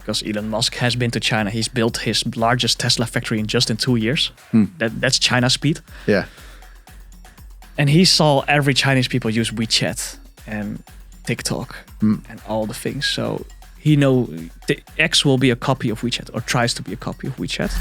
because Elon Musk has been to China. He's built his largest Tesla factory in 2 years. That's China speed. Yeah. And he saw every Chinese people use WeChat and TikTok and all the things. So he know the X will be a copy of WeChat, or tries to be a copy of WeChat.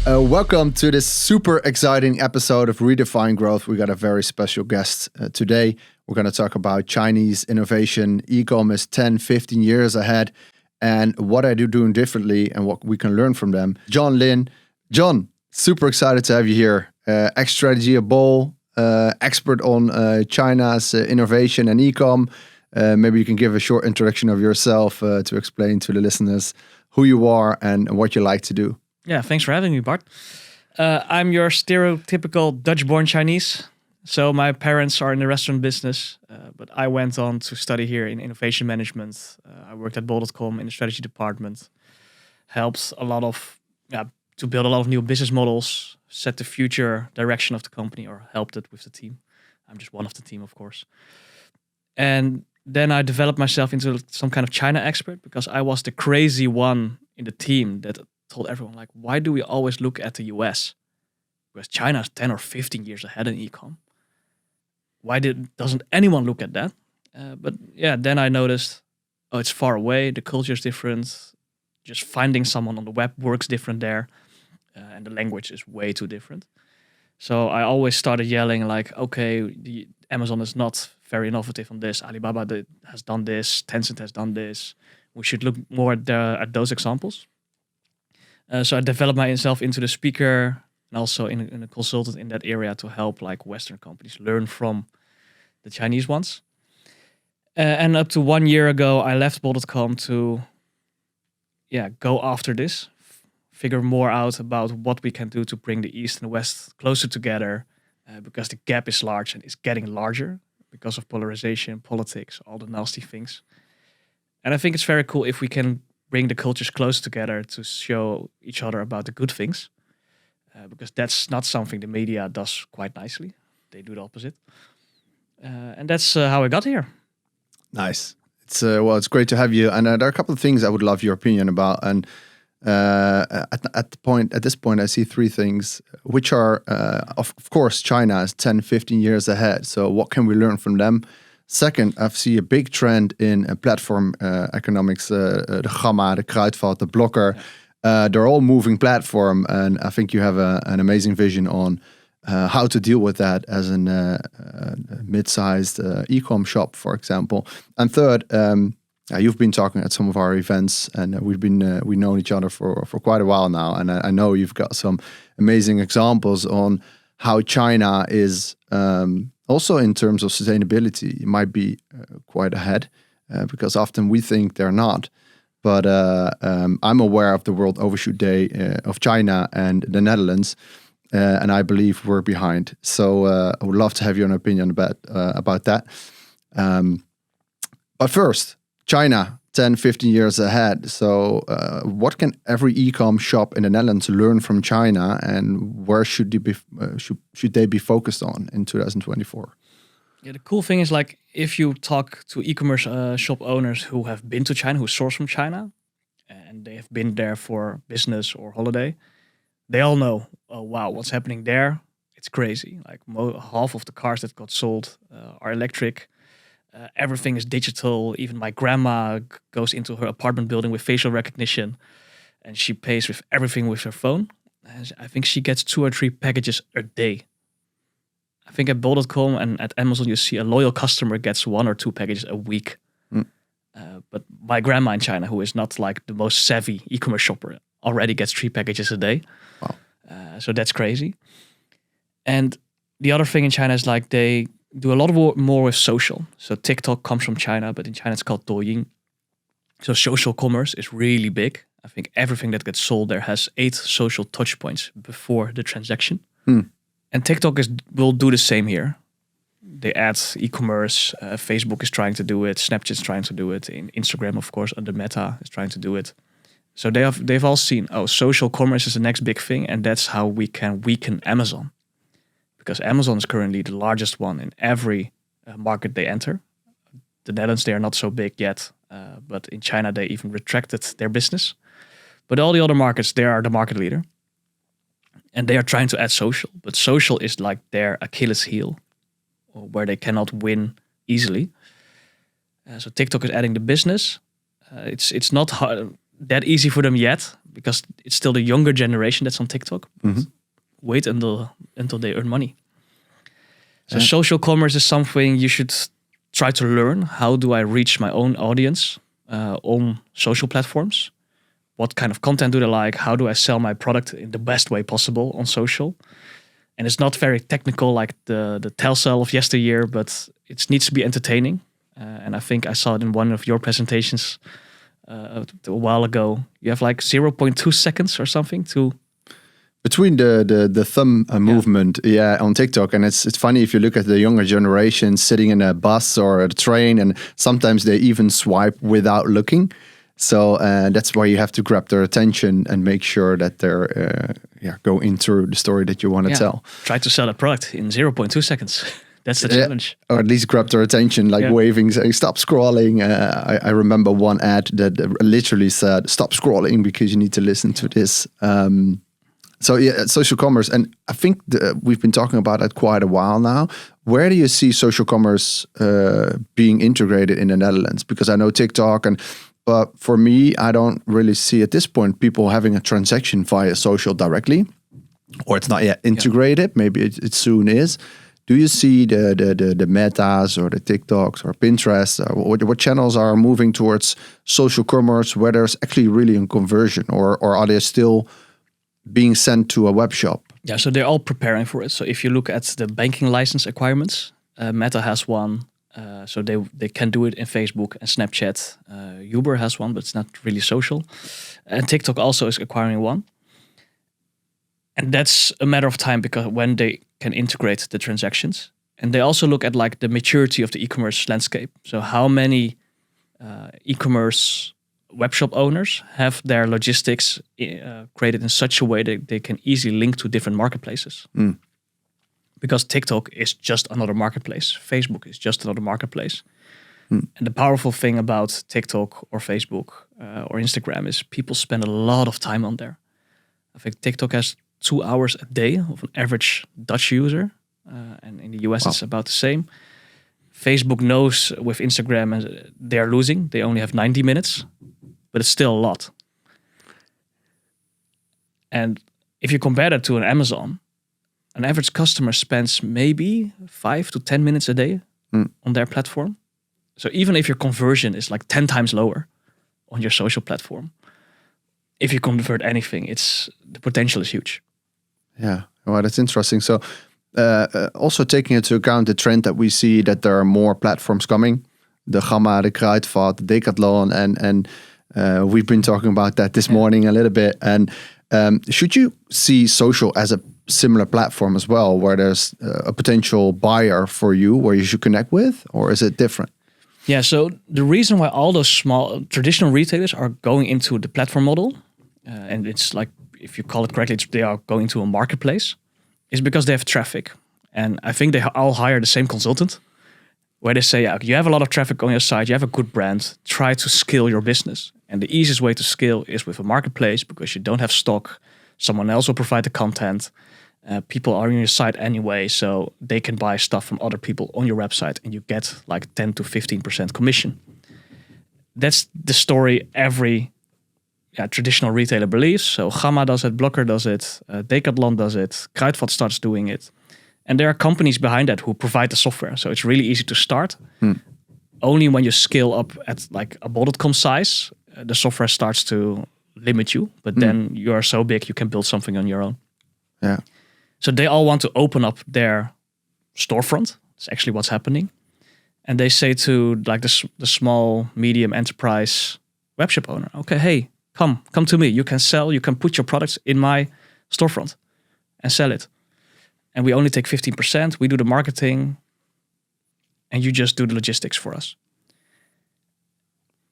Welcome to this super exciting episode of Redefine Growth. We got a very special guest today. We're going to talk about Chinese innovation, e-commerce 10, 15 years ahead, and what are they doing differently and what we can learn from them. John Lin. John, super excited to have you here. Ex-strategy at Bol, expert on China's innovation and e-com. Maybe you can give a short introduction of yourself to explain to the listeners who you are and what you like to do. Yeah, thanks for having me, Bart. I'm your stereotypical Dutch-born Chinese. So my parents are in the restaurant business, but I went on to study here in innovation management. I worked at Bol.com in the strategy department. Helped a lot of, to build a lot of new business models, set the future direction of the company, or helped it with the team. I'm just one of the team, of course. And then I developed myself into some kind of China expert because I was the crazy one in the team that told everyone, like, why do we always look at the US? Because China is 10 or 15 years ahead in e-com. Why doesn't anyone look at that? But then I noticed, it's far away, the culture is different, just finding someone on the web works different there, and the language is way too different. So I always started yelling like, okay, Amazon is not very innovative on this, Alibaba has done this, Tencent has done this. We should look more at those examples. So I developed myself into the speaker and also in a consultant in that area to help like Western companies learn from the Chinese ones. And up to 1 year ago, I left Bol.com to go after this, figure more out about what we can do to bring the East and the West closer together, because the gap is large and it's getting larger because of polarization, politics, all the nasty things. And I think it's very cool if we can bring the cultures close together to show each other about the good things, because that's not something the media does quite nicely. They do the opposite. And that's how I got here. Nice. It's great to have you. And there are a couple of things I would love your opinion about. And at this point, I see three things, which are, of course, China is 10, 15 years ahead. So what can we learn from them? Second, I see a big trend in platform economics, the Gamma, the Kruidvat, the Blokker. They're all moving platform, and I think you have an amazing vision on how to deal with that as a mid-sized e-com shop, for example. And third, you've been talking at some of our events, and we've known each other for quite a while now, and I know you've got some amazing examples on how China is. Also, in terms of sustainability, it might be quite ahead because often we think they're not. But I'm aware of the World Overshoot Day of China and the Netherlands, and I believe we're behind. So I would love to have your opinion about that. But first, China, 10, 15 years ahead. So what can every e-com shop in the Netherlands learn from China, and where should they be focused on in 2024? Yeah, the cool thing is, like, if you talk to e-commerce shop owners who have been to China, who source from China, and they have been there for business or holiday, they all know, oh wow, what's happening there? It's crazy. Like half of the cars that got sold are electric. Everything is digital. Even my grandma goes into her apartment building with facial recognition, and she pays with everything with her phone. And I think she gets 2 or 3 packages a day. I think at Bol.com and at Amazon, you see a loyal customer gets 1 or 2 packages a week. But my grandma in China, who is not like the most savvy e-commerce shopper, already gets 3 packages a day. Wow. So that's crazy. And the other thing in China is like they do a lot more with social. So TikTok comes from China, but in China it's called Douyin. So social commerce is really big. I think everything that gets sold there has 8 social touch points before the transaction. And TikTok will do the same here. They add e-commerce. Facebook is trying to do it. Snapchat is trying to do it. In Instagram, of course, under Meta is trying to do it. So they've all seen, social commerce is the next big thing, and that's how we can weaken Amazon. Because Amazon is currently the largest one in every market they enter. the Netherlands, they are not so big yet. But in China, they even retracted their business. But all the other markets, they are the market leader. And they are trying to add social. But social is like their Achilles heel, where they cannot win easily. So TikTok is adding the business. It's not that easy for them yet, because it's still the younger generation that's on TikTok. Wait until they earn money. So social commerce is something you should try to learn. How do I reach my own audience on social platforms? What kind of content do they like? How do I sell my product in the best way possible on social? And it's not very technical like the Telcel of yesteryear, but it needs to be entertaining. And I think I saw it in one of your presentations a while ago. You have like 0.2 seconds or something to... Between the thumb movement, on TikTok, and it's funny if you look at the younger generation sitting in a bus or a train, and sometimes they even swipe without looking. So that's why you have to grab their attention and make sure that they're going through the story that you want to tell. Try to sell a product in 0.2 seconds. That's the challenge. Or at least grab their attention, like waving, saying, stop scrolling. I remember one ad that literally said, stop scrolling because you need to listen to this. Social commerce. And I think we've been talking about that quite a while now. Where do you see social commerce being integrated in the Netherlands? Because I know TikTok, but for me, I don't really see at this point people having a transaction via social directly, or it's not yet integrated. Maybe it soon is. Do you see the Metas or the TikToks or Pinterest, or what channels are moving towards social commerce where there's actually really a conversion, or are they still being sent to a web shop? Yeah, so they're all preparing for it. So if you look at the banking license requirements, Meta has one. So they can do it in Facebook and Snapchat. Uber has one, but it's not really social. And TikTok also is acquiring one. And that's a matter of time, because when they can integrate the transactions. And they also look at like the maturity of the e-commerce landscape. So how many e-commerce webshop owners have their logistics created in such a way that they can easily link to different marketplaces. Because TikTok is just another marketplace. Facebook is just another marketplace. And the powerful thing about TikTok or Facebook or Instagram is people spend a lot of time on there. I think TikTok has 2 hours a day of an average Dutch user. And in the US, it's about the same. Facebook knows with Instagram they're losing. They only have 90 minutes, but it's still a lot. And if you compare that to an Amazon, an average customer spends maybe 5 to 10 minutes a day on their platform. So even if your conversion is like 10 times lower on your social platform, if you convert anything, the potential is huge. Yeah, well, that's interesting. So also taking into account the trend that we see that there are more platforms coming, the Gamma, the Kruidvat, the Decathlon, and we've been talking about that this morning a little bit. And should you see social as a similar platform as well, where there's a potential buyer for you, where you should connect with, or is it different? Yeah, so the reason why all those small traditional retailers are going into the platform model, and it's like, if you call it correctly, they are going to a marketplace, is because they have traffic. And I think they all hire the same consultant, where they say, you have a lot of traffic on your site, you have a good brand, try to scale your business. And the easiest way to scale is with a marketplace, because you don't have stock, someone else will provide the content. People are on your site anyway, so they can buy stuff from other people on your website, and you get like 10 to 15% commission. That's the story every traditional retailer believes. So Gamma does it, Blokker does it, Decathlon does it, Kruidvat starts doing it. And there are companies behind that who provide the software. So it's really easy to start. Only when you scale up at like a bol.com size, the software starts to limit you. But then you are so big, you can build something on your own. Yeah. So they all want to open up their storefront. It's actually what's happening. And they say to like the small, medium enterprise webshop owner, okay, hey, come to me. You can put your products in my storefront and sell it. And we only take 15%. We do the marketing and you just do the logistics for us.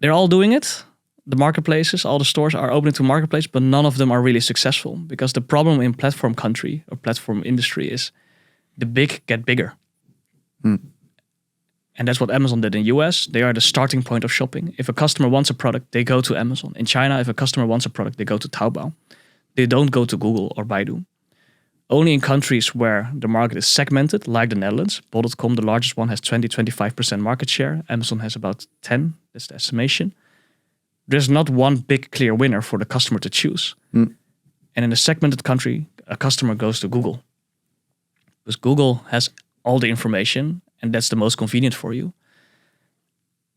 They're all doing it. The marketplaces, all the stores are opening to marketplace, but none of them are really successful, because the problem in platform country or platform industry is the big get bigger. And that's what Amazon did in the US. They are the starting point of shopping. If a customer wants a product, they go to Amazon. In China, if a customer wants a product, they go to Taobao. They don't go to Google or Baidu. Only in countries where the market is segmented, like the Netherlands, bol.com, the largest one, has 20-25% market share. Amazon has about 10, that's the estimation. There's not one big clear winner for the customer to choose. And in a segmented country, a customer goes to Google. Because Google has all the information, and that's the most convenient for you.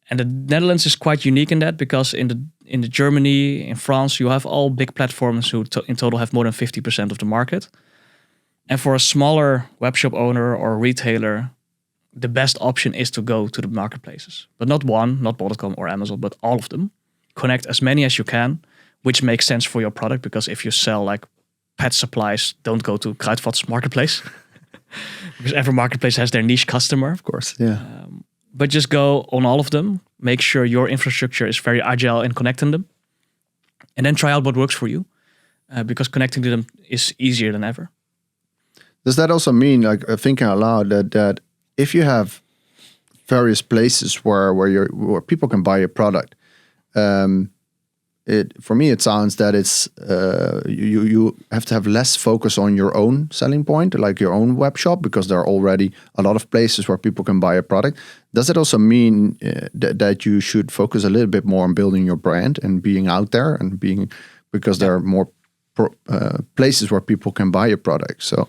And the Netherlands is quite unique in that, because in the Germany, in France, you have all big platforms who in total have more than 50% of the market. And for a smaller webshop owner or retailer, the best option is to go to the marketplaces. But not one, not bol.com or Amazon, but all of them. Connect as many as you can, which makes sense for your product, because if you sell like pet supplies, don't go to Kruidvat's marketplace. Because every marketplace has their niche customer. Of course, yeah. But just go on all of them. Make sure your infrastructure is very agile in connecting them. And then try out what works for you. Because connecting to them is easier than ever. Does that also mean, like thinking out loud, that if you have various places where people can buy a product, for me it sounds that it's you have to have less focus on your own selling point, like your own web shop, because there are already a lot of places where people can buy a product. Does it also mean that you should focus a little bit more on building your brand and being out there and because there are more places where people can buy a product? So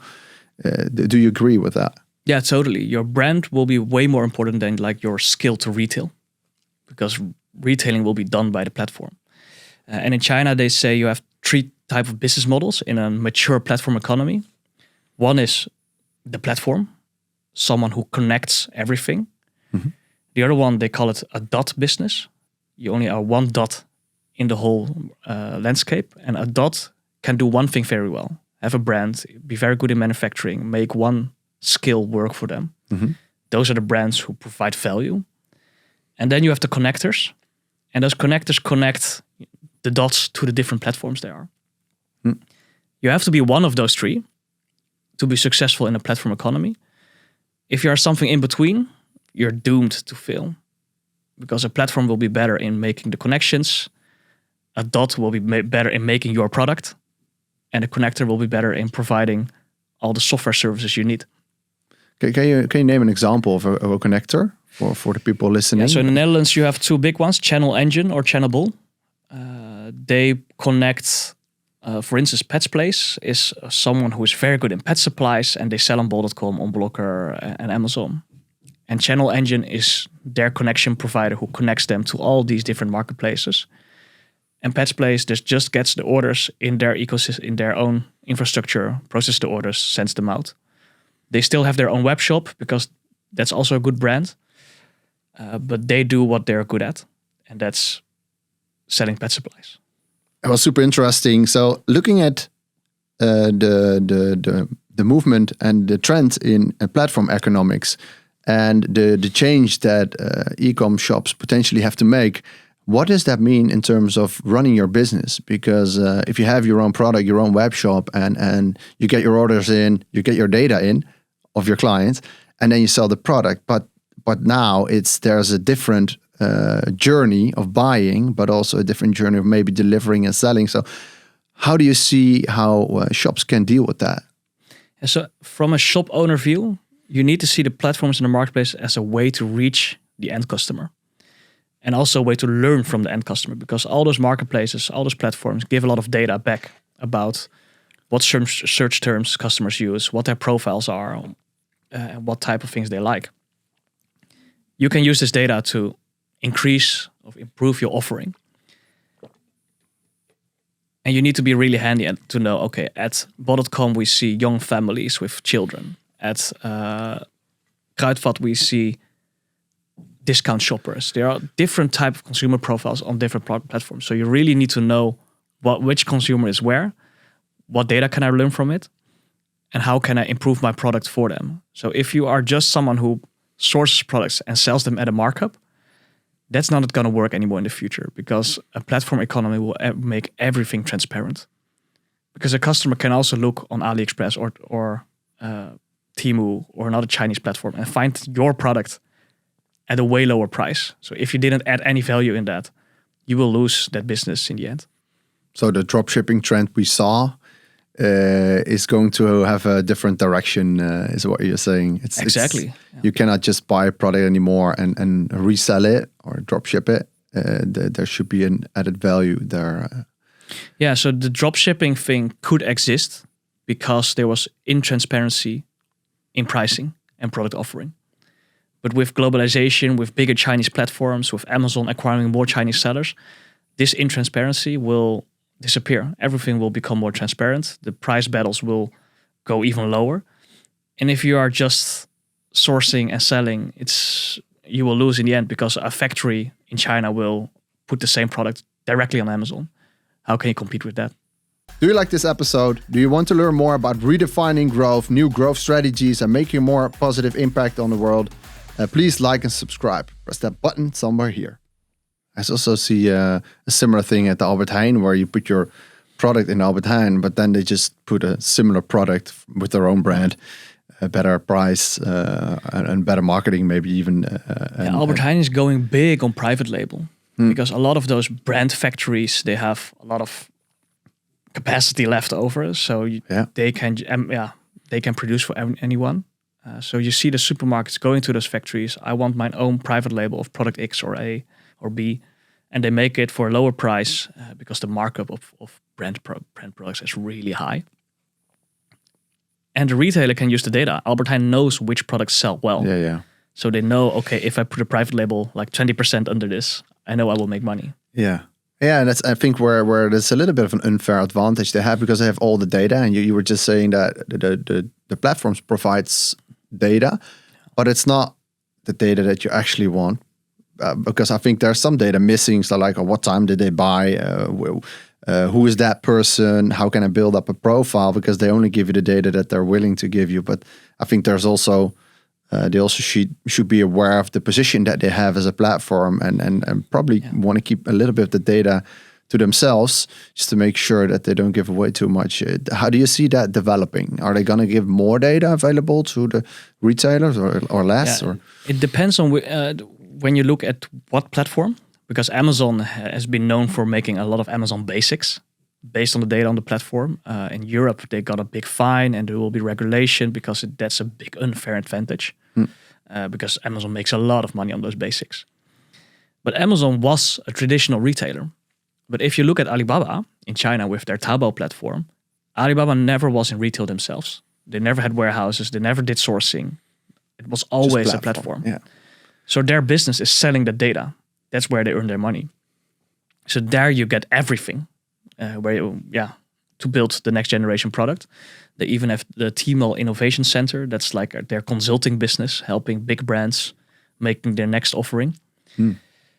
do you agree with that? Yeah, totally. Your brand will be way more important than like your skill to retail, because retailing will be done by the platform. And in China, they say you have 3 types of business models in a mature platform economy. One is the platform, someone who connects everything. Mm-hmm. The other one, they call it a dot business. You only are one dot in the whole landscape. And a dot can do one thing very well. Have a brand, be very good in manufacturing, make one skill work for them. Mm-hmm. Those are the brands who provide value. And then you have the connectors. And those connectors connect the dots to the different platforms there are. You have to be one of those 3 to be successful in a platform economy. If you are something in between, you're doomed to fail. Because a platform will be better in making the connections. A dot will be better in making your product. And a connector will be better in providing all the software services you need. Can you name an example of a connector for the people listening? Yeah, so in the Netherlands, you have 2 big ones, Channel Engine or Actionable. They connect, for instance, Pet's Place is someone who is very good in pet supplies, and they sell on bol.com, on Blocker, and Amazon. And Channel Engine is their connection provider who connects them to all these different marketplaces. And Pet's Place just gets the orders in their ecosystem, in their own infrastructure, processes the orders, sends them out. They still have their own web shop, because that's also a good brand. But they do what they're good at, and that's selling pet supplies. It was super interesting. So looking at the movement and the trend in platform economics and the change that e-com shops potentially have to make, what does that mean in terms of running your business? Because if you have your own product, your own web shop, and you get your orders in, you get your data in of your clients, and then you sell the product. But now there's a different journey of buying, but also a different journey of maybe delivering and selling. So how do you see how shops can deal with that? So from a shop owner view, you need to see the platforms in the marketplace as a way to reach the end customer. And also a way to learn from the end customer, because all those marketplaces, all those platforms give a lot of data back about what search terms customers use, what their profiles are, and what type of things they like. You can use this data to increase or improve your offering. And you need to be really handy and to know, okay, at bol.com we see young families with children. At Kruidvat we see discount shoppers. There are different type of consumer profiles on different platforms. So you really need to know which consumer is where, what data can I learn from it, and how can I improve my product for them. So if you are just someone who sources products and sells them at a markup, that's not going to work anymore in the future, because a platform economy will make everything transparent. Because a customer can also look on AliExpress or Temu or another Chinese platform and find your product at a way lower price. So if you didn't add any value in that, you will lose that business in the end. So the dropshipping trend we saw is going to have a different direction, is what you're saying. Exactly. You cannot just buy a product anymore and resell it or dropship it. There should be an added value there. Yeah, so the dropshipping thing could exist because there was intransparency in pricing and product offering. But with globalization, with bigger Chinese platforms, with Amazon acquiring more Chinese sellers, this intransparency will disappear. Everything will become more transparent. The price battles will go even lower. And if you are just sourcing and selling, you will lose in the end because a factory in China will put the same product directly on Amazon. How can you compete with that? Do you like this episode? Do you want to learn more about redefining growth, new growth strategies, and making more positive impact on the world? Please like and subscribe. Press that button somewhere here. I also see a similar thing at the Albert Heijn, where you put your product in Albert Heijn, but then they just put a similar product with their own brand, a better price and better marketing, maybe even. Albert Heijn is going big on private label because a lot of those brand factories, they have a lot of capacity left over, so they can produce for anyone. So you see the supermarkets going to those factories. I want my own private label of product X or A or B, and they make it for a lower price because the markup of brand products is really high. And the retailer can use the data. Albert Heijn knows which products sell well. Yeah. So they know, okay, if I put a private label like 20% under this, I know I will make money. Yeah, and that's, I think, where there's a little bit of an unfair advantage they have because they have all the data. And you were just saying that the platforms provides data, but it's not the data that you actually want. Because I think there's some data missing. So like, what time did they buy? Who is that person? How can I build up a profile? Because they only give you the data that they're willing to give you. But I think there's also, they also should be aware of the position that they have as a platform and probably want to keep a little bit of the data to themselves just to make sure that they don't give away too much. How do you see that developing? Are they going to give more data available to the retailers or less? Yeah, it depends on when you look at what platform, because Amazon has been known for making a lot of Amazon basics based on the data on the platform. In Europe, they got a big fine and there will be regulation because that's a big unfair advantage because Amazon makes a lot of money on those basics. But Amazon was a traditional retailer. But if you look at Alibaba in China with their Taobao platform, Alibaba never was in retail themselves. They never had warehouses. They never did sourcing. It was always a platform. Yeah. So their business is selling the data. That's where they earn their money. So there you get everything to build the next generation product. They even have the Tmall Innovation Center. That's like their consulting business, helping big brands making their next offering.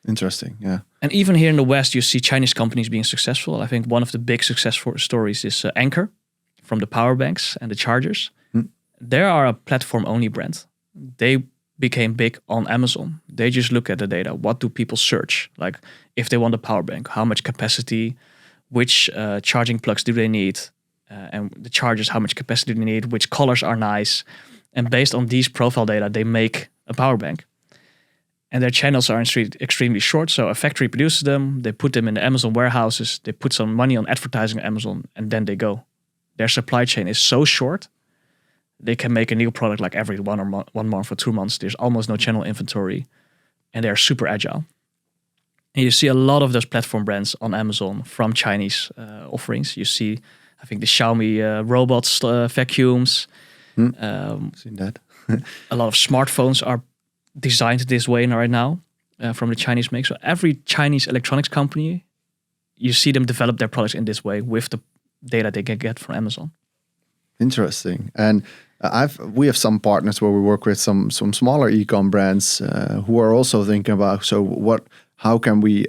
Interesting, yeah. And even here in the West, you see Chinese companies being successful. I think one of the big success stories is Anker from the power banks and the chargers. They are a platform-only brand. They became big on Amazon. They just look at the data. What do people search? Like if they want a power bank, how much capacity, which charging plugs do they need? And the chargers, how much capacity do they need? Which colors are nice? And based on these profile data, they make a power bank. And their channels are extremely short. So a factory produces them. They put them in the Amazon warehouses. They put some money on advertising on Amazon. And then they go. Their supply chain is so short. They can make a new product like every 1 month or 2 months. There's almost no channel inventory. And they're super agile. And you see a lot of those platform brands on Amazon from Chinese offerings. You see, I think, the Xiaomi robots, vacuums. Seen that. A lot of smartphones are designed this way right now from the Chinese make. So every Chinese electronics company, you see them develop their products in this way with the data they can get from Amazon. Interesting. And we have some partners where we work with some smaller e-com brands who are also thinking about, how can we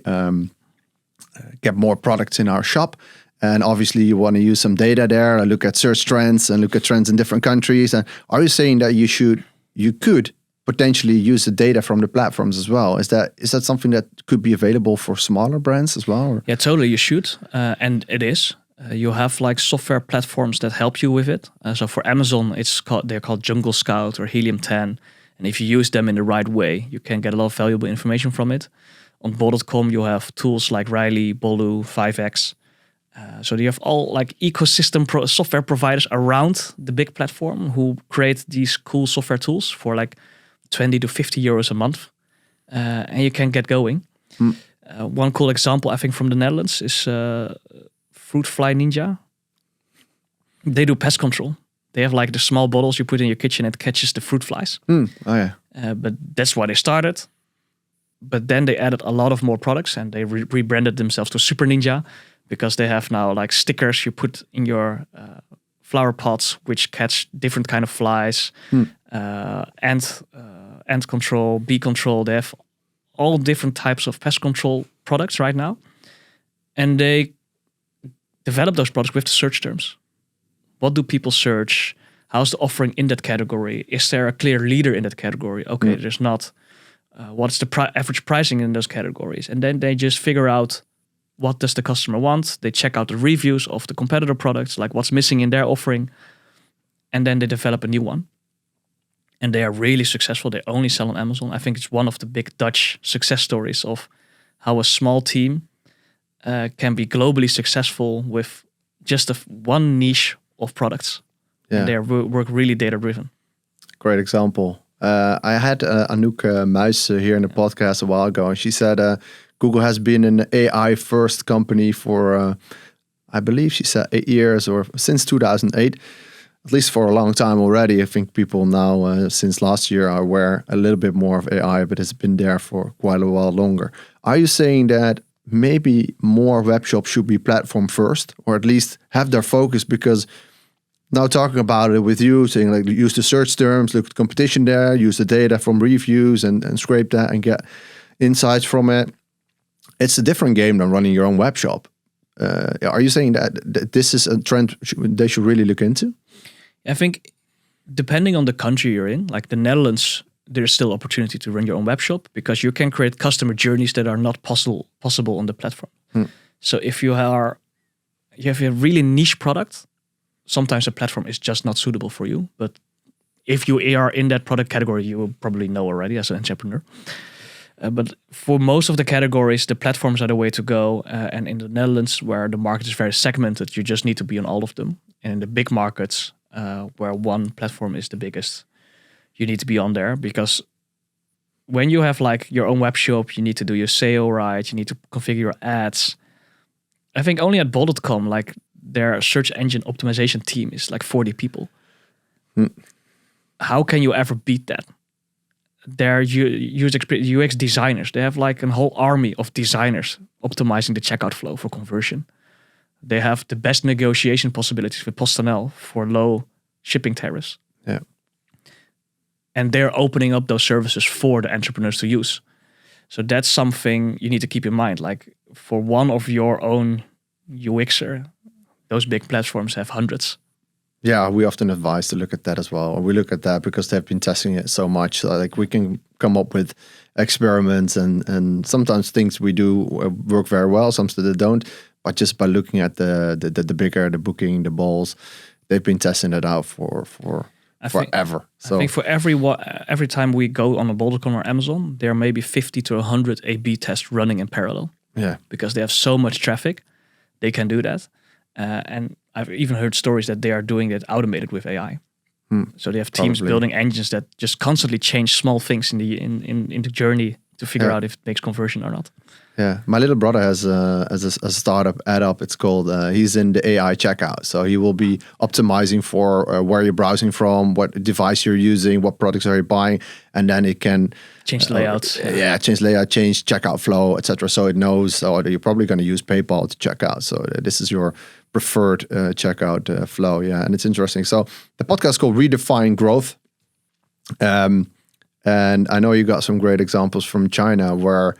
get more products in our shop? And obviously you want to use some data there and look at search trends and look at trends in different countries. And are you saying that you could potentially use the data from the platforms as well? Is that something that could be available for smaller brands as well? Or? Yeah, totally. You should, and it is. You have like software platforms that help you with it. So for Amazon, they're called Jungle Scout or Helium 10, And if you use them in the right way, you can get a lot of valuable information from it. On bol.com, you have tools like Riley, Bolu, 5x. So you have all like ecosystem software providers around the big platform who create these cool software tools for like 20 to 50 euros a month. And you can get going. One cool example, I think, from the Netherlands is Fruit Fly Ninja. They do pest control. They have like the small bottles you put in your kitchen and it catches the fruit flies. Oh yeah. But that's why they started. But then they added a lot of more products and they rebranded themselves to Super Ninja because they have now like stickers you put in your flower pots which catch different kind of flies, ant control, bee control. They have all different types of pest control products right now. And they develop those products with the search terms. What do people search? How's the offering in that category? Is there a clear leader in that category? Okay, there's not. What's the average pricing in those categories? And then they just figure out what does the customer want. They check out the reviews of the competitor products, like what's missing in their offering. And then they develop a new one. And they are really successful. They only sell on Amazon. I think it's one of the big Dutch success stories of how a small team can be globally successful with just one niche of products. Yeah. And they work really data-driven. Great example. I had Anouk Muis here in the podcast a while ago, and she said Google has been an AI-first company for, I believe she said 8 years or since 2008, at least for a long time already. I think people now, since last year, are aware a little bit more of AI, but it's been there for quite a while longer. Are you saying that maybe more web shops should be platform first, or at least have their focus? Because now talking about it with you, saying like use the search terms, look at competition there, use the data from reviews and scrape that and get insights from it. It's a different game than running your own web shop. Are you saying that this is a trend they should really look into? I think depending on the country you're in, like the Netherlands, there's still opportunity to run your own web shop because you can create customer journeys that are not possible on the platform. So if you have a really niche product, sometimes a platform is just not suitable for you. But if you are in that product category, you will probably know already as an entrepreneur. But for most of the categories, the platforms are the way to go. And in the Netherlands, where the market is very segmented, you just need to be on all of them. And in the big markets, where one platform is the biggest, you need to be on there, because when you have like your own web shop, you need to do your SEO right, you need to configure your ads. I think only at bol.com, like their search engine optimization team is like 40 people. How can you ever beat that? Their UX designers, they have like a whole army of designers optimizing the checkout flow for conversion. They have the best negotiation possibilities with PostNL for low shipping tariffs. Yeah. And they're opening up those services for the entrepreneurs to use. So that's something you need to keep in mind. Like for one of your own UXer, those big platforms have hundreds. Yeah, we often advise to look at that as well. We look at that because they've been testing it so much. So like we can come up with experiments and sometimes things we do work very well, sometimes they don't. But just by looking at the bigger, the Booking, the Balls, they've been testing it out for forever. I think for every time we go on a bol.com or Amazon, there are maybe 50 to 100 A/B tests running in parallel. Yeah, because they have so much traffic, they can do that. And I've even heard stories that they are doing it automated with AI. So they have teams building engines that just constantly change small things in the journey to figure out if it makes conversion or not. Yeah, my little brother has a startup add-up. It's called, he's in the AI checkout. So he will be optimizing for where you're browsing from, what device you're using, what products are you buying. And then it can change the layouts. Change layout, change checkout flow, etc. So it knows, you're probably going to use PayPal to check out. So this is your preferred checkout flow. Yeah, and it's interesting. So the podcast is called Redefine Growth. And I know you got some great examples from China where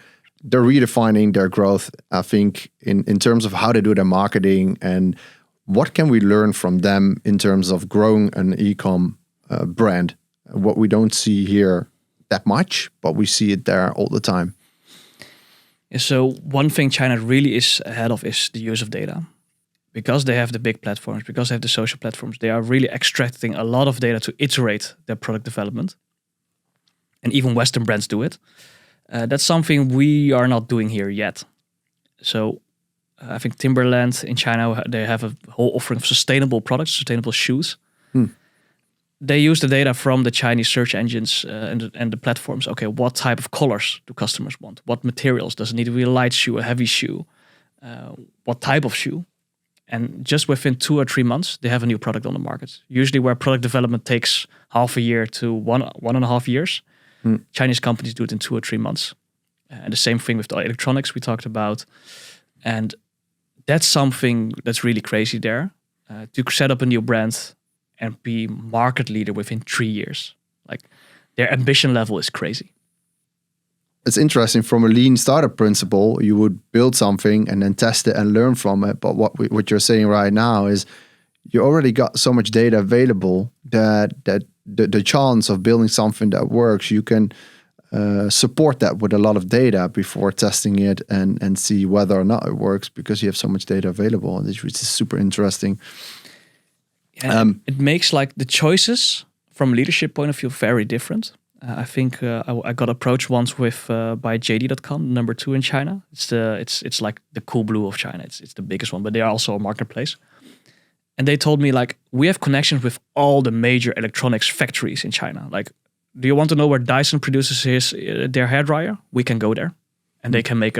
they're redefining their growth, I think, in terms of how they do their marketing, and what can we learn from them in terms of growing an e-com brand, what we don't see here that much, but we see it there all the time. So one thing China really is ahead of is the use of data. Because they have the big platforms, because they have the social platforms, they are really extracting a lot of data to iterate their product development. and even Western brands do it. That's something we are not doing here yet. So I think Timberland in China, they have a whole offering of sustainable products, sustainable shoes. They use the data from the Chinese search engines and the platforms. Okay, what type of colors do customers want? What materials? Does it need to be a light shoe, a heavy shoe? What type of shoe? And just within 2 or 3 months, they have a new product on the market. Usually where product development takes half a year to 1.5 years, Chinese companies do it in 2 or 3 months. And the same thing with the electronics we talked about. And that's something that's really crazy there. To set up a new brand and be market leader within 3 years. Like, their ambition level is crazy. It's interesting. From a lean startup principle, you would build something and then test it and learn from it. But what you're saying right now is you already got so much data available that the chance of building something that works, you can support that with a lot of data before testing it and see whether or not it works, because you have so much data available, which is super interesting. It makes like the choices from a leadership point of view very different. I think I got approached once with by JD.com, number 2 in China. It's like the cool blue of China. It's the biggest one, but they are also a marketplace. And they told me, like, we have connections with all the major electronics factories in China. Like, do you want to know where Dyson produces their hairdryer? We can go there, and they can make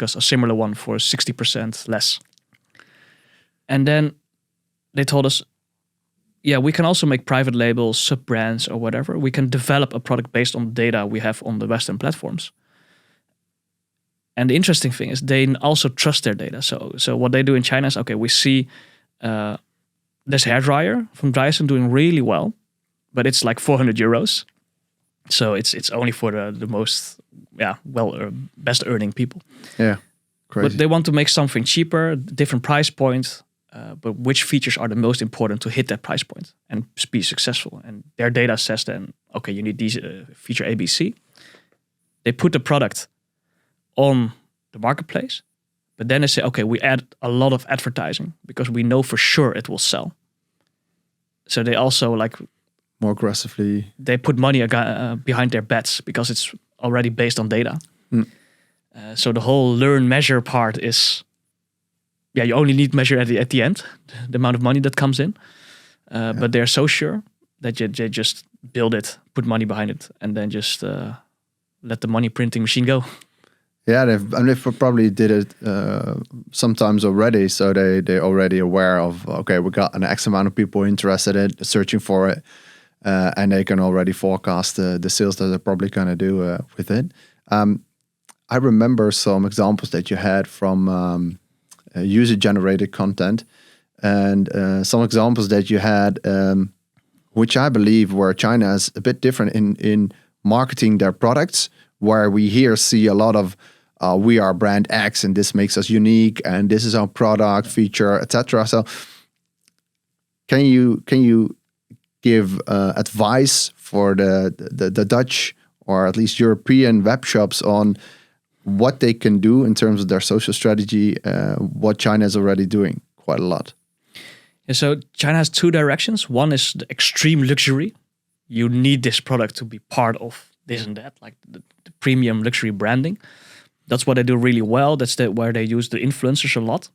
us a similar one for 60% less. And then they told us, yeah, we can also make private labels, sub-brands, or whatever. We can develop a product based on data we have on the Western platforms. And the interesting thing is they also trust their data. So what they do in China is, okay, we see this hairdryer from Dyson doing really well, but it's like 400 euros. So it's only for the most, best earning people. Yeah, crazy. But they want to make something cheaper, different price point, but which features are the most important to hit that price point and be successful? And their data says then, okay, you need these feature ABC. They put the product on the marketplace, but then they say, okay, we add a lot of advertising because we know for sure it will sell. So they also more aggressively, they put money behind their bets because it's already based on data. So the whole learn measure part is, you only need measure at the end, the amount of money that comes in. But they're so sure that they just build it, put money behind it, and then just let the money printing machine go. Yeah, they've probably did it sometimes already. So they're already aware of, okay, we got an X amount of people interested in searching for it. And they can already forecast the sales that they're probably going to do with it. I remember some examples that you had from user-generated content, and some examples that you had, which I believe where China is a bit different in marketing their products, where we here see a lot of we are brand X and this makes us unique and this is our product feature, etc. So can you give advice for the Dutch or at least European web shops on what they can do in terms of their social strategy, what China is already doing quite a lot? Yeah, so China has 2 directions. One is the extreme luxury. You need this product to be part of this and that, like the premium luxury branding. That's what they do really well. That's where they use the influencers a lot.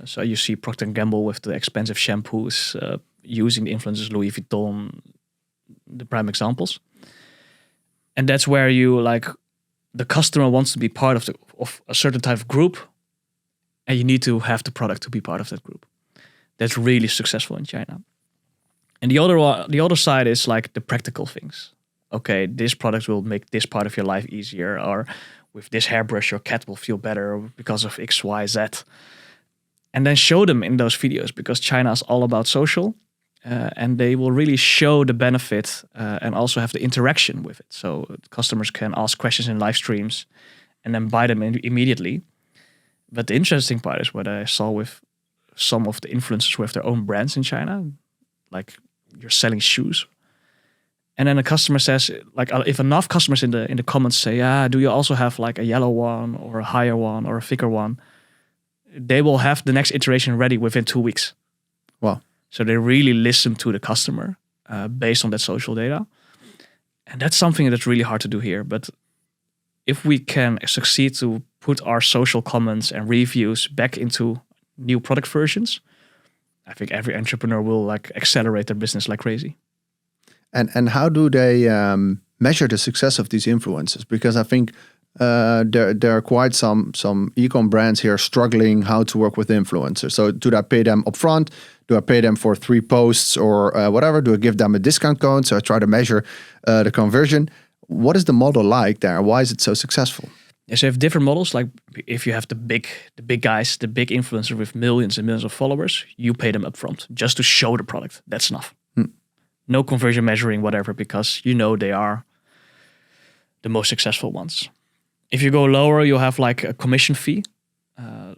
So you see Procter & Gamble with the expensive shampoos, using the influencers, Louis Vuitton, the prime examples. And that's where the customer wants to be part of a certain type of group, and you need to have the product to be part of that group. That's really successful in China. And the other side is like the practical things. Okay, this product will make this part of your life easier, or with this hairbrush, your cat will feel better because of X, Y, Z. And then show them in those videos, because China is all about social, and they will really show the benefit and also have the interaction with it. So customers can ask questions in live streams and then buy them immediately. But the interesting part is what I saw with some of the influencers with their own brands in China, like you're selling shoes. And then a customer says, if enough customers in the comments say, do you also have like a yellow one or a higher one or a thicker one? They will have the next iteration ready within 2 weeks. Wow. So they really listen to the customer based on that social data. And that's something that's really hard to do here. But if we can succeed to put our social comments and reviews back into new product versions, I think every entrepreneur will like accelerate their business like crazy. And how do they measure the success of these influencers? Because I think there are quite some e-com brands here struggling how to work with influencers. So do I pay them upfront? Do I pay them for 3 posts or whatever? Do I give them a discount code? So I try to measure the conversion. What is the model like there? Why is it so successful? Yeah, so you have different models. Like if you have the big guys, the big influencer with millions and millions of followers, you pay them upfront just to show the product. That's enough. No conversion measuring, whatever, because you know they are the most successful ones. If you go lower, you'll have like a commission fee,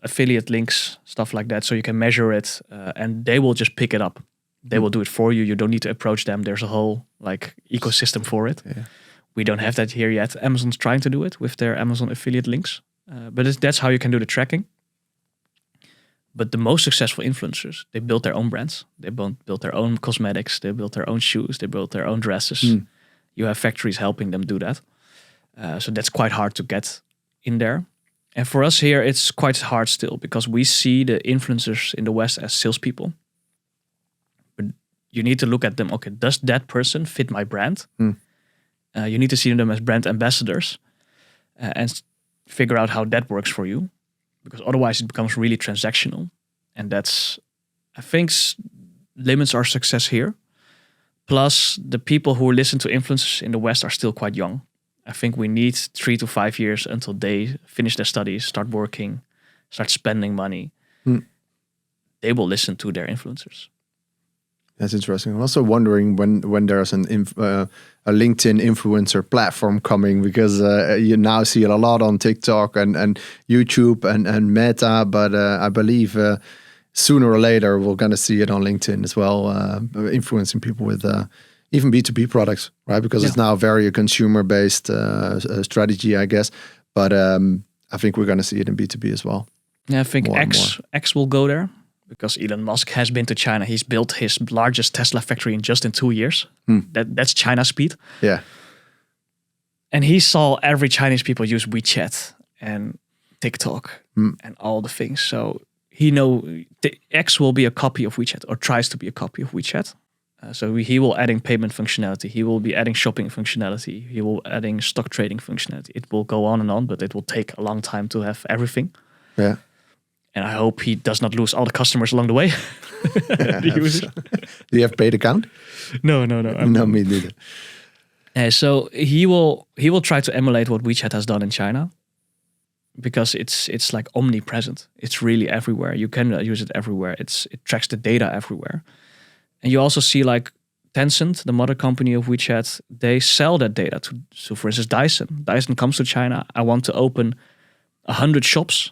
affiliate links, stuff like that. So you can measure it and they will just pick it up. They will do it for you. You don't need to approach them. There's a whole like ecosystem for it. Yeah. We don't have that here yet. Amazon's trying to do it with their Amazon affiliate links. But that's how you can do the tracking. But the most successful influencers, they built their own brands. They built their own cosmetics. They built their own shoes. They built their own dresses. You have factories helping them do that. So that's quite hard to get in there. And for us here, it's quite hard still because we see the influencers in the West as salespeople. But you need to look at them. Okay, does that person fit my brand? You need to see them as brand ambassadors and figure out how that works for you. Because otherwise it becomes really transactional. And that's, I think, limits our success here. Plus, the people who listen to influencers in the West are still quite young. I think we need 3 to 5 years until they finish their studies, start working, start spending money. They will listen to their influencers. That's interesting. I'm also wondering when there's a LinkedIn influencer platform coming, because you now see it a lot on TikTok and YouTube and Meta, but I believe sooner or later we're going to see it on LinkedIn as well, influencing people with even B2B products, right? Because it's now very a consumer-based strategy, I guess. But I think we're going to see it in B2B as well. Yeah, I think X will go there. Because Elon Musk has been to China. He's built his largest Tesla factory in 2 years. That's China speed. Yeah. And he saw every Chinese people use WeChat and TikTok and all the things. So he the X will be a copy of WeChat or tries to be a copy of WeChat. So he will adding payment functionality. He will be adding shopping functionality. He will adding stock trading functionality. It will go on, but it will take a long time to have everything. Yeah. And I hope he does not lose all the customers along the way. Do you have paid account? No. No, me neither. So he will try to emulate what WeChat has done in China, because it's like omnipresent. It's really everywhere. You can use it everywhere. It tracks the data everywhere. And you also see like Tencent, the mother company of WeChat, they sell that data to for instance, Dyson. Dyson comes to China. I want to open 100 shops.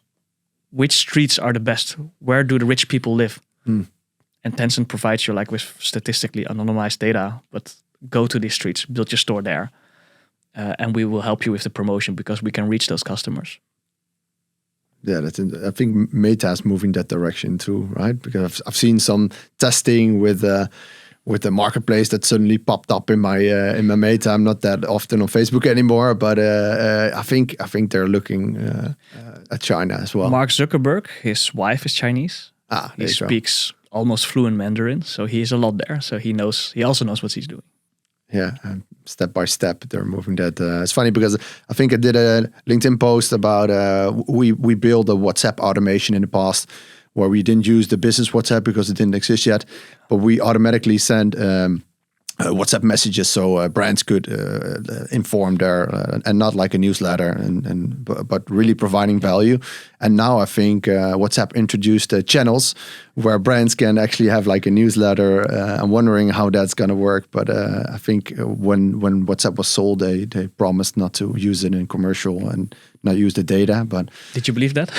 Which streets are the best? Where do the rich people live? And Tencent provides you like with statistically anonymized data, but go to these streets, build your store there. And we will help you with the promotion because we can reach those customers. Yeah, I think Meta is moving that direction too, right? Because I've seen some testing with the marketplace that suddenly popped up in my Meta. I'm not that often on Facebook anymore, but I think they're looking at China as well. Mark Zuckerberg, his wife is Chinese. He speaks almost fluent Mandarin, so he's a lot there. So he also knows what he's doing. Yeah, step by step they're moving that. It's funny because I think I did a LinkedIn post about we built a WhatsApp automation in the past where we didn't use the business WhatsApp because it didn't exist yet, but we automatically send WhatsApp messages so brands could inform their and not like a newsletter, but really providing value. And now I think WhatsApp introduced channels where brands can actually have like a newsletter. I'm wondering how that's going to work, but I think when WhatsApp was sold, they promised not to use it in commercial and not use the data. But did you believe that?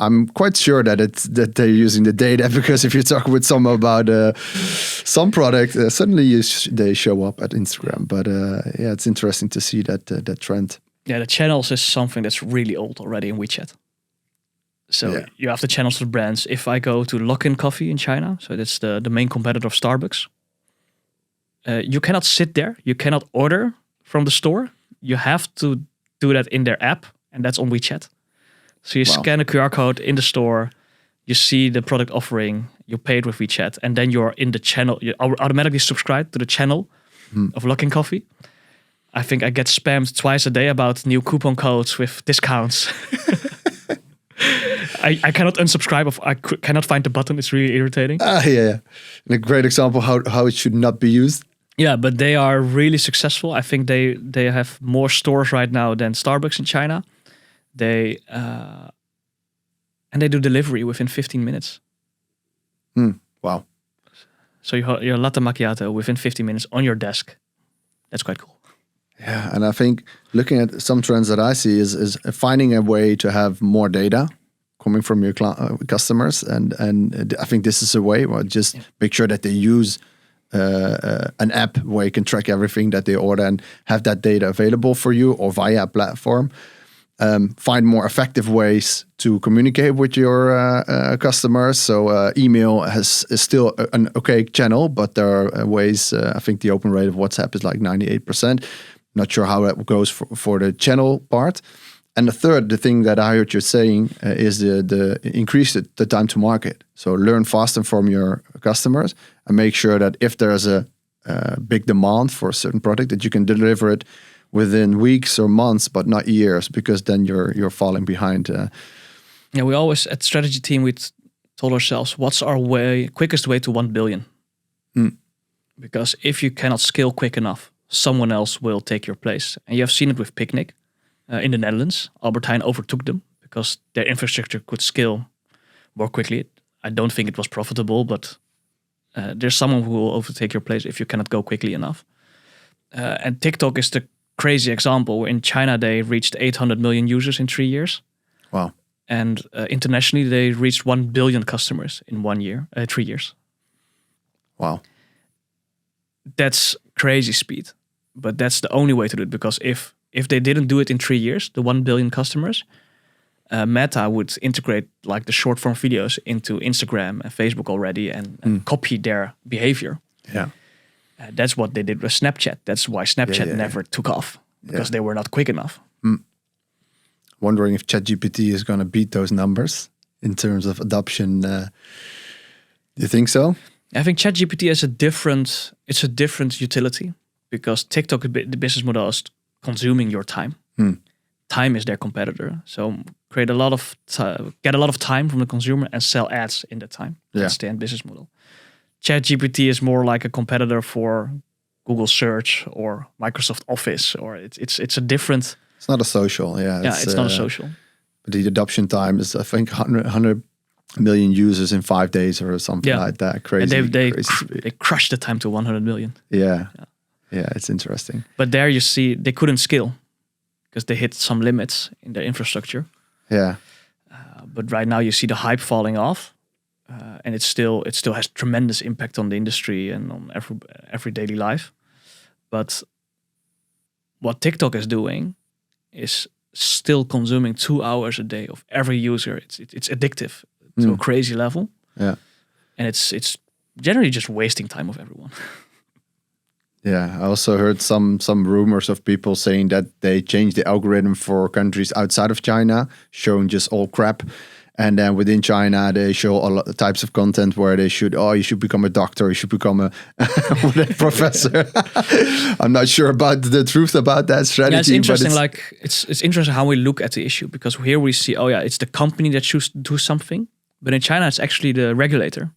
I'm quite sure that they're using the data, because if you talk with someone about some product, suddenly they show up at Instagram. But yeah, it's interesting to see that trend. Yeah, the channels is something that's really old already in WeChat. So you have the channels for brands. If I go to Luckin Coffee in China, so that's the main competitor of Starbucks, you cannot sit there. You cannot order from the store. You have to do that in their app, and that's on WeChat. So you scan a QR code in the store, you see the product offering, you pay it with WeChat, and then you're in the channel. You automatically subscribe to the channel of Luckin Coffee. I think I get spammed twice a day about new coupon codes with discounts. I cannot unsubscribe. I cannot find the button. It's really irritating. Yeah. And a great example how it should not be used. Yeah, but they are really successful. I think they have more stores right now than Starbucks in China. And they do delivery within 15 minutes. Wow. So your latte macchiato within 15 minutes on your desk. That's quite cool. Yeah, and I think looking at some trends that I see is finding a way to have more data coming from your customers, and I think this is a way. Well, just make sure that they use an app where you can track everything that they order and have that data available for you, or via a platform. Find more effective ways to communicate with your customers. So email is still an okay channel, but there are ways. I think the open rate of WhatsApp is like 98%. Not sure how that goes for the channel part. And the thing that I heard you saying is the increase the time to market. So learn faster from your customers and make sure that if there's a big demand for a certain product, that you can deliver it within weeks or months, but not years, because then you're falling behind. Yeah, we always at strategy team we told ourselves, what's our quickest way to 1 billion? Because if you cannot scale quick enough, someone else will take your place. And you have seen it with Picnic in the Netherlands. Albert Heijn overtook them because their infrastructure could scale more quickly. I don't think it was profitable, but there's someone who will overtake your place if you cannot go quickly enough. And TikTok is the crazy example. In China, they reached 800 million users in 3 years. Wow. And internationally, they reached 1 billion customers in 3 years. Wow. That's crazy speed. But that's the only way to do it, because if they didn't do it in 3 years, the 1 billion customers, Meta would integrate like the short form videos into Instagram and Facebook already and copy their behavior. Yeah. That's what they did with Snapchat. That's why Snapchat never took off, because they were not quick enough. Wondering if ChatGPT is going to beat those numbers in terms of adoption. You think so? I think ChatGPT is a different utility, because TikTok, the business model is consuming your time. Time is their competitor. So get a lot of time from the consumer and sell ads in that time. That's the end business model. ChatGPT is more like a competitor for Google Search or Microsoft Office, or it's a different. It's not a social, It's not a social. But the adoption time is, I think, 100 million users in 5 days or something like that. Crazy. And they crazy crushed the time to 100 million. Yeah, it's interesting. But there you see they couldn't scale because they hit some limits in their infrastructure. Yeah. But right now you see the hype falling off. And it still has tremendous impact on the industry and on every daily life. But what TikTok is doing is still consuming 2 hours a day of every user. It's addictive to a crazy level. Yeah, and it's generally just wasting time of everyone. Yeah, I also heard some rumors of people saying that they changed the algorithm for countries outside of China, showing just all crap. And then within China, they show a lot of types of content where they you should become a doctor, you should become a professor. I'm not sure about the truth about that strategy. Yeah, it's interesting. It's interesting how we look at the issue, because here we see, it's the company that chooses to do something, but in China, it's actually the regulator.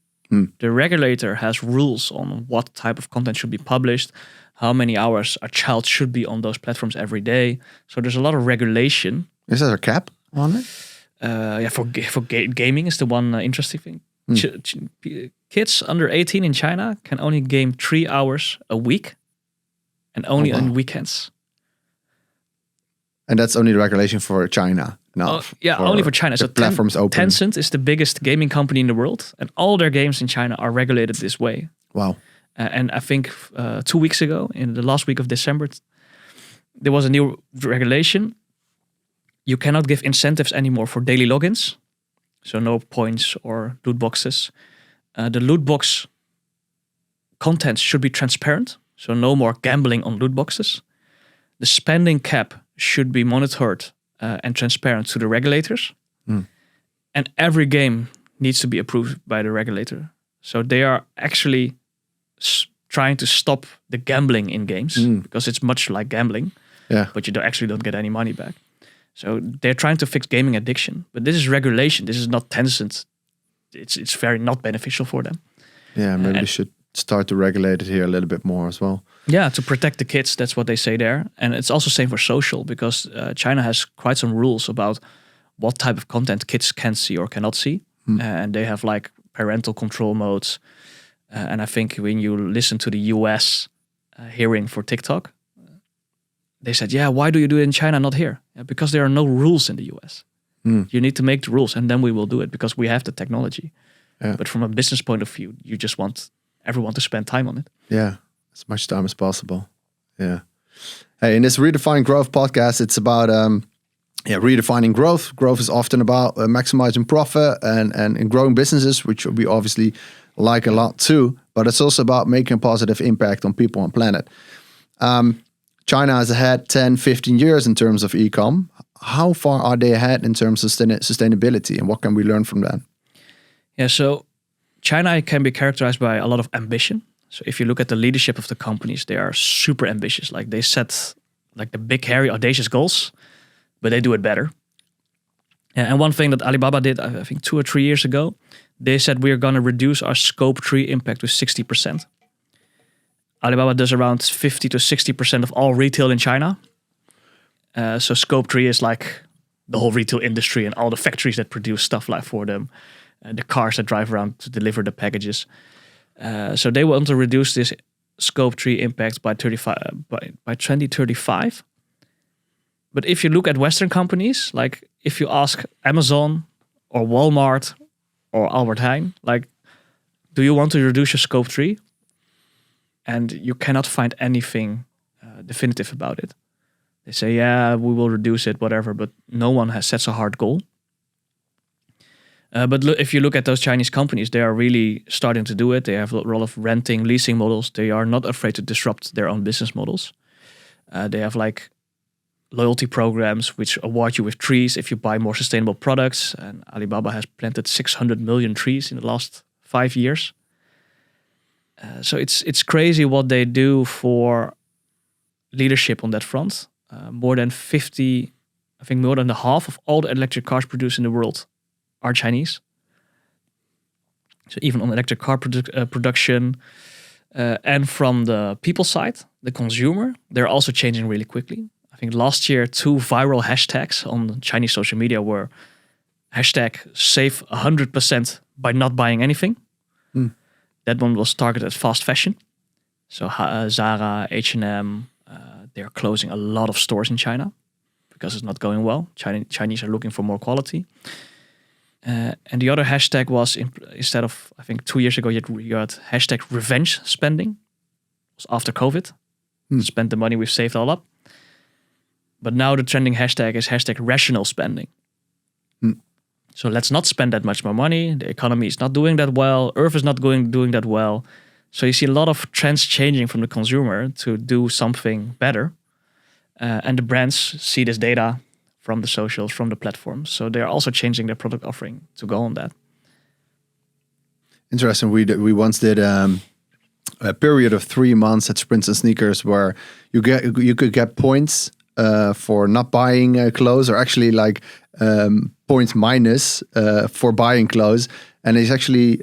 The regulator has rules on what type of content should be published, how many hours a child should be on those platforms every day. So there's a lot of regulation. Is there a cap on it? For gaming is the one interesting thing. Kids under 18 in China can only game 3 hours a week, and only on weekends. And that's only the regulation for China. Only for China. So platforms open. Tencent is the biggest gaming company in the world, and all their games in China are regulated this way. Wow. And I think 2 weeks ago, in the last week of December, there was a new regulation. You cannot give incentives anymore for daily logins. So no points or loot boxes. The loot box content should be transparent. So no more gambling on loot boxes. The spending cap should be monitored and transparent to the regulators. And every game needs to be approved by the regulator. So they are actually trying to stop the gambling in games because it's much like gambling, but you actually don't get any money back. So they're trying to fix gaming addiction. But this is regulation. This is not Tencent. It's very not beneficial for them. Yeah, maybe they should start to regulate it here a little bit more as well. Yeah, to protect the kids. That's what they say there. And it's also same for social because China has quite some rules about what type of content kids can see or cannot see. And they have like parental control modes. And I think when you listen to the US hearing for TikTok, they said, yeah, why do you do it in China, not here? Yeah, because there are no rules in the US. You need to make the rules and then we will do it because we have the technology. But from a business point of view, you just want everyone to spend time on it. Yeah, as much time as possible. Yeah. Hey, in this Redefine Growth podcast, it's about redefining growth. Growth is often about maximizing profit and growing businesses, which we obviously like a lot too. But it's also about making a positive impact on people and planet. China has ahead 10, 15 years in terms of e-com. How far are they ahead in terms of sustainability and what can we learn from that? Yeah, so China can be characterized by a lot of ambition. So if you look at the leadership of the companies, they are super ambitious. Like they set like the big, hairy, audacious goals, but they do it better. And one thing that Alibaba did, I think 2 or 3 years ago, they said we're going to reduce our scope 3 impact with 60%. Alibaba does around 50 to 60% of all retail in China. So scope 3 is like the whole retail industry and all the factories that produce stuff like for them, the cars that drive around to deliver the packages. So they want to reduce this scope 3 impact by 2035. But if you look at Western companies, like if you ask Amazon or Walmart or Albert Heijn, like, do you want to reduce your scope 3? And you cannot find anything definitive about it. They say, yeah, we will reduce it, whatever, but no one has set a hard goal. But if you look at those Chinese companies, they are really starting to do it. They have a lot of renting, leasing models. They are not afraid to disrupt their own business models. They have like loyalty programs which award you with trees if you buy more sustainable products. And Alibaba has planted 600 million trees in the last 5 years. So it's crazy what they do for leadership on that front. More than the half of all the electric cars produced in the world are Chinese. So even on electric car production and from the people side, the consumer, they're also changing really quickly. I think last year, 2 viral hashtags on Chinese social media were hashtag save 100% by not buying anything. That one was targeted at fast fashion. So Zara, H&M, they're closing a lot of stores in China because it's not going well. Chinese are looking for more quality. And the other hashtag was, instead of, I think 2 years ago, you had hashtag revenge spending. It was after COVID. Spend the money we've saved all up. But now the trending hashtag is hashtag rational spending. So let's not spend that much more money. The economy is not doing that well. Earth is not doing that well. So you see a lot of trends changing from the consumer to do something better. And the brands see this data from the socials, from the platforms. So they're also changing their product offering to go on that. Interesting. We once did a period of 3 months at Sprints and Sneakers where you could get points for not buying clothes, or actually like points minus for buying clothes. And it's actually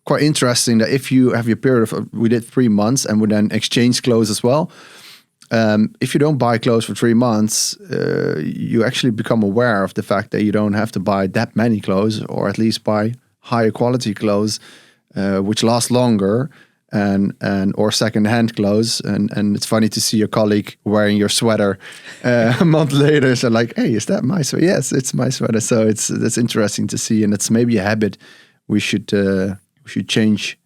quite interesting that if you have your period of, we did 3 months and we then exchange clothes as well. If you don't buy clothes for 3 months, you actually become aware of the fact that you don't have to buy that many clothes, or at least buy higher quality clothes, which last longer, and or secondhand clothes. And it's funny to see your colleague wearing your sweater a month later. So like, hey, is that my sweater? Yes, it's my sweater. So that's interesting to see, and it's maybe a habit we should change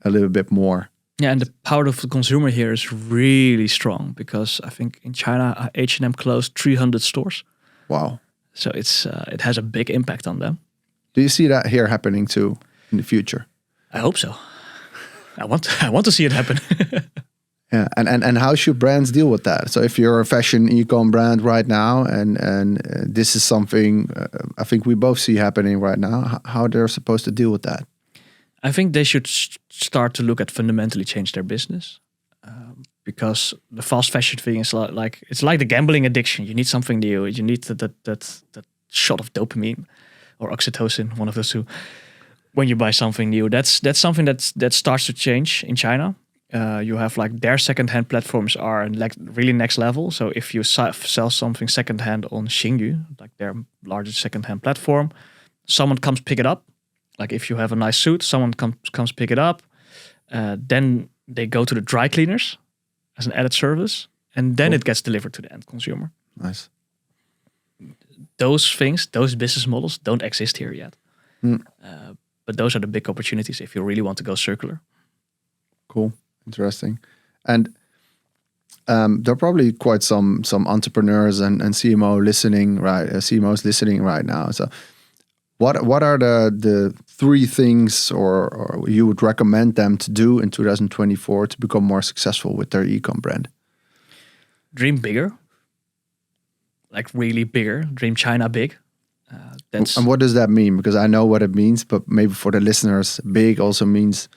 a little bit more. Yeah, and the power of the consumer here is really strong, because I think in China, H&M closed 300 stores. Wow. So it has a big impact on them. Do you see that here happening too in the future? I hope so. I want to see it happen. Yeah, and how should brands deal with that? So if you're a fashion e-com brand right now, and this is something I think we both see happening right now, how they're supposed to deal with that? I think they should start to look at fundamentally change their business, because the fast fashion thing is like it's like the gambling addiction. You need something new. You need that shot of dopamine or oxytocin, one of those two, when you buy something new. That's something that starts to change in China. You have like their secondhand platforms are like really next level. So if you sell something secondhand on Xingyu, like their largest secondhand platform, someone comes pick it up. Like if you have a nice suit, someone comes pick it up. Then they go to the dry cleaners as an added service, and then it gets delivered to the end consumer. Nice. Those things, those business models don't exist here yet. But those are the big opportunities if you really want to go circular. Cool. Interesting. And there are probably quite some entrepreneurs and CMOs listening right now. So what are the three things or you would recommend them to do in 2024 to become more successful with their e-com brand? Dream bigger. Like really bigger. Dream China big. And what does that mean? Because I know what it means, but maybe for the listeners, big also means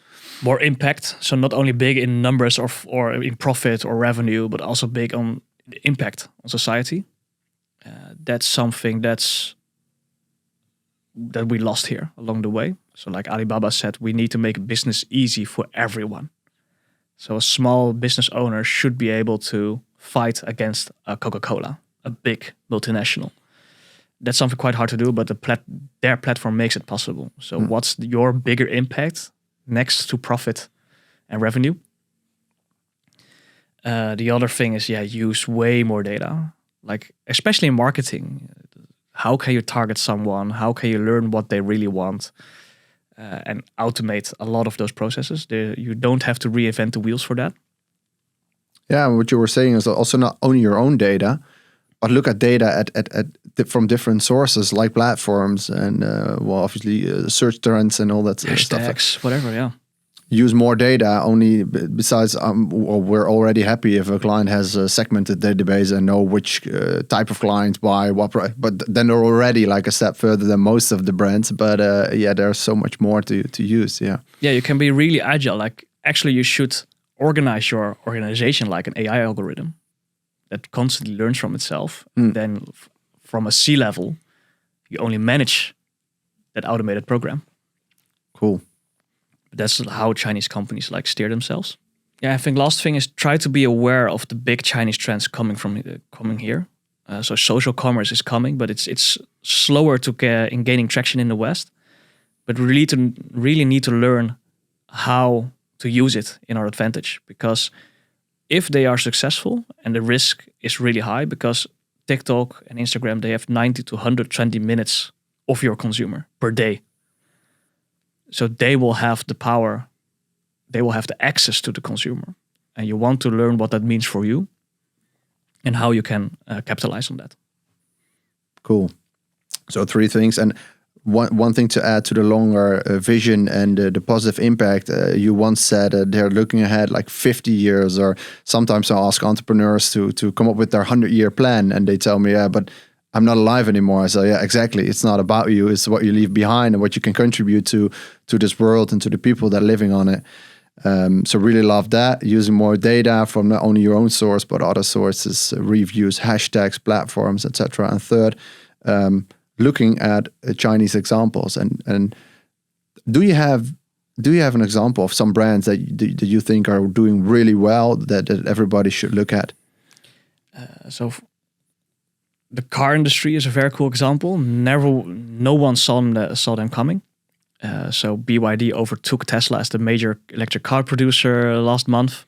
more impact. So not only big in numbers or in profit or revenue, but also big on the impact on society. That's something that we lost here along the way. So like Alibaba said, we need to make business easy for everyone. So a small business owner should be able to fight against a Coca-Cola, a big multinational. That's something quite hard to do, but their platform makes it possible. So what's your bigger impact next to profit and revenue? The other thing is, use way more data. Like, especially in marketing, how can you target someone? How can you learn what they really want? And automate a lot of those processes. You don't have to reinvent the wheels for that. Yeah, what you were saying is also not only your own data, but look at data from different sources like platforms and obviously search trends and all that stuff. Hashtags, whatever, yeah. Use more data. Only besides, we're already happy if a client has a segmented database and know which type of clients buy what. But then they're already like a step further than most of the brands. But there's so much more to use. Yeah. Yeah, you can be really agile. Like actually, you should organize your organization like an AI algorithm that constantly learns from itself. Then from a C level, you only manage that automated program. Cool. But that's how Chinese companies like steer themselves. Yeah, I think last thing is try to be aware of the big Chinese trends coming here. So social commerce is coming, but it's slower in gaining traction in the West. But we really need to learn how to use it in our advantage, because if they are successful, and the risk is really high because TikTok and Instagram, they have 90 to 120 minutes of your consumer per day. So they will have the power, they will have the access to the consumer. And you want to learn what that means for you and how you can capitalize on that. Cool. So 3 things. And one thing to add to the longer vision and the positive impact, you once said they're looking ahead like 50 years, or sometimes I ask entrepreneurs to come up with their 100-year plan and they tell me, yeah, but I'm not alive anymore. I say, yeah, exactly. It's not about you. It's what you leave behind and what you can contribute to this world and to the people that are living on it. So really love that. Using more data from not only your own source, but other sources, reviews, hashtags, platforms, etc. And third, looking at Chinese examples. And do you have an example of some brands that you think are doing really well that everybody should look at? The car industry is a very cool example. No one saw them coming. So BYD overtook Tesla as the major electric car producer last month.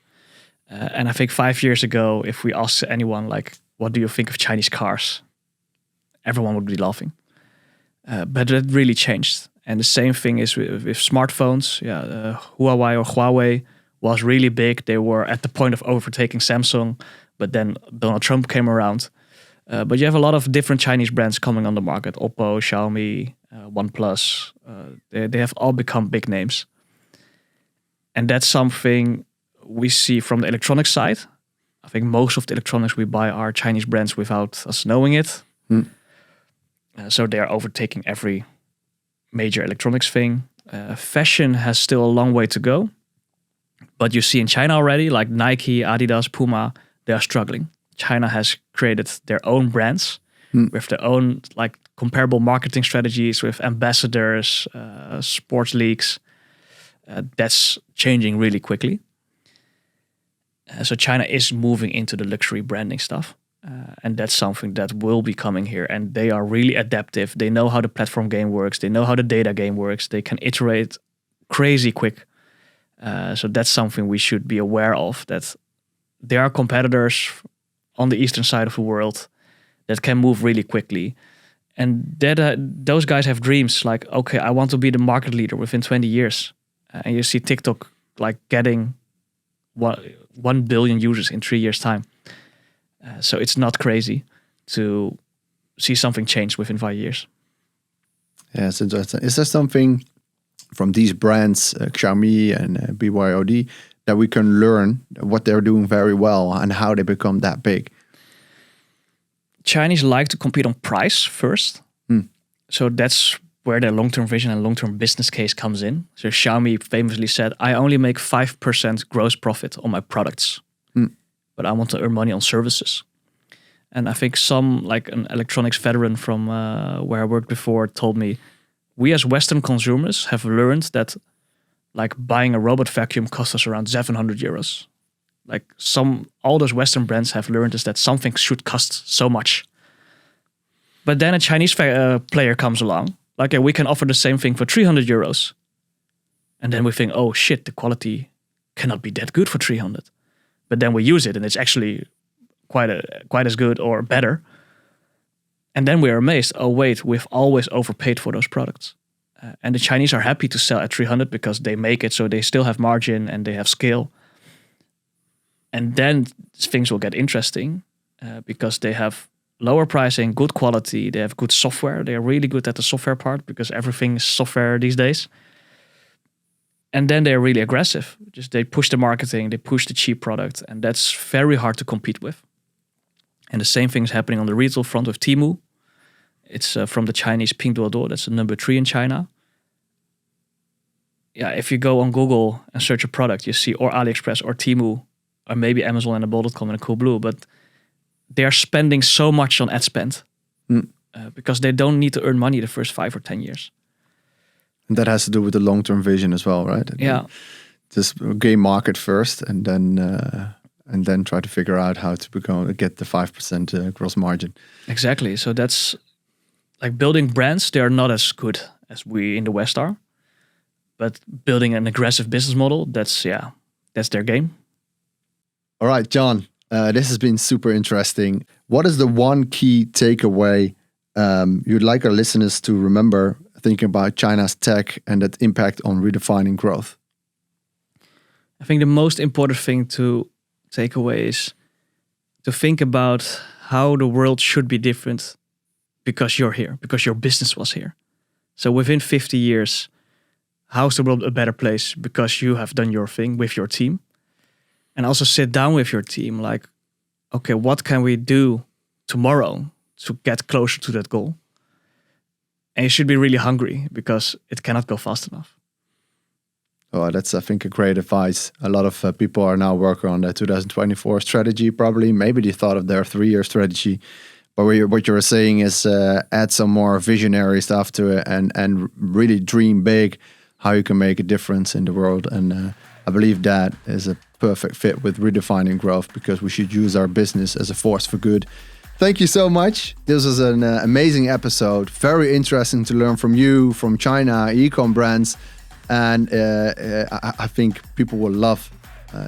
And I think 5 years ago, if we asked anyone, like, what do you think of Chinese cars? Everyone would be laughing. But it really changed. And the same thing is with smartphones. Huawei was really big. They were at the point of overtaking Samsung, but then Donald Trump came around. But you have a lot of different Chinese brands coming on the market. Oppo, Xiaomi, OnePlus. They have all become big names. And that's something we see from the electronic side, I think most of the electronics we buy are Chinese brands without us knowing it. So they are overtaking every major electronics thing. Fashion has still a long way to go. But you see in China already, like Nike, Adidas, Puma, they are struggling. China has created their own brands with their own like comparable marketing strategies with ambassadors, sports leagues. That's changing really quickly. So China is moving into the luxury branding stuff. And that's something that will be coming here. And they are really adaptive. They know how the platform game works. They know how the data game works. They can iterate crazy quick. So that's something we should be aware of, that there are competitors on the eastern side of the world that can move really quickly. And that those guys have dreams like, okay, I want to be the market leader within 20 years. And you see TikTok like getting 1 billion users in 3 years' time. So it's not crazy to see something change within 5 years. Yeah, it's interesting. Is there something from these brands, Xiaomi and BYD, that we can learn what they're doing very well and how they become that big? Chinese like to compete on price first. So that's where their long-term vision and long-term business case comes in. So Xiaomi famously said, I only make 5% gross profit on my products, but I want to earn money on services. And I think like an electronics veteran from where I worked before told me, we as Western consumers have learned that like buying a robot vacuum costs us around 700 euros. Like all those Western brands have learned is that something should cost so much. But then a Chinese player comes along, like we can offer the same thing for 300 euros. And then we think, oh shit, the quality cannot be that good for 300. But then we use it and it's actually quite as good or better. And then we are amazed, oh wait, we've always overpaid for those products. And the Chinese are happy to sell at 300 because they make it so they still have margin and they have scale. And then things will get interesting because they have lower pricing, good quality, they have good software. They are really good at the software part because everything is software these days. And then they're really aggressive. Just they push the marketing, they push the cheap product, and that's very hard to compete with. And the same thing is happening on the retail front with Temu. It's from the Chinese Pinduoduo. That's the number 3 in China. Yeah, if you go on Google and search a product, you see or AliExpress or Temu, or maybe Amazon and Bol.com and Coolblue, but they are spending so much on ad spend because they don't need to earn money the first 5 or 10 years. And that has to do with the long-term vision as well, right? Yeah. Just gain market first and then try to figure out how to get the 5% gross margin. Exactly. So that's like building brands. They are not as good as we in the West are, but building an aggressive business model, that's their game. All right, John, this has been super interesting. What is the one key takeaway you'd like our listeners to remember thinking about China's tech and that impact on redefining growth? I think the most important thing to take away is to think about how the world should be different because you're here, because your business was here. So within 50 years, how's the world a better place because you have done your thing with your team? And also sit down with your team like, okay, what can we do tomorrow to get closer to that goal? And you should be really hungry because it cannot go fast enough. Oh, that's, I think, a great advice. A lot of people are now working on their 2024 strategy, probably. Maybe they thought of their 3-year strategy. But what you're saying is add some more visionary stuff to it and really dream big how you can make a difference in the world. And I believe that is a perfect fit with redefining growth because we should use our business as a force for good. Thank you so much. This was an amazing episode. Very interesting to learn from you, from China, e-com brands. And I think people will love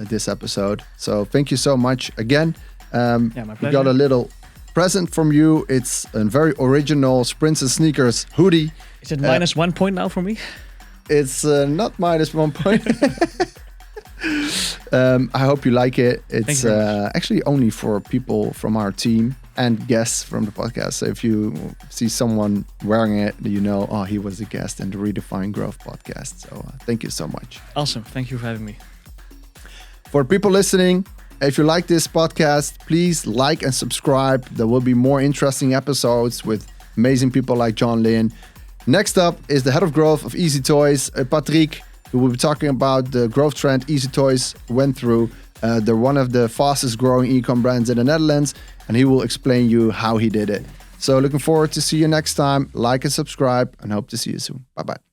this episode. So thank you so much again. My pleasure. We got a little present from you. It's a very original Sprints and Sneakers hoodie. Is it minus 1 point now for me? It's not minus 1 point. I hope you like it. It's actually only for people from our team and guests from the podcast. So if you see someone wearing it, you know, oh, he was a guest in the Redefine Growth podcast. So thank you so much. Awesome. Thank you for having me. For people listening, if you like this podcast, please like and subscribe. There will be more interesting episodes with amazing people like John Lin. Next up is the head of growth of Easy Toys, Patrick, who will be talking about the growth trend Easy Toys went through. They're one of the fastest growing e-com brands in the Netherlands, and he will explain you how he did it. So looking forward to see you next time. Like and subscribe, and hope to see you soon. Bye-bye.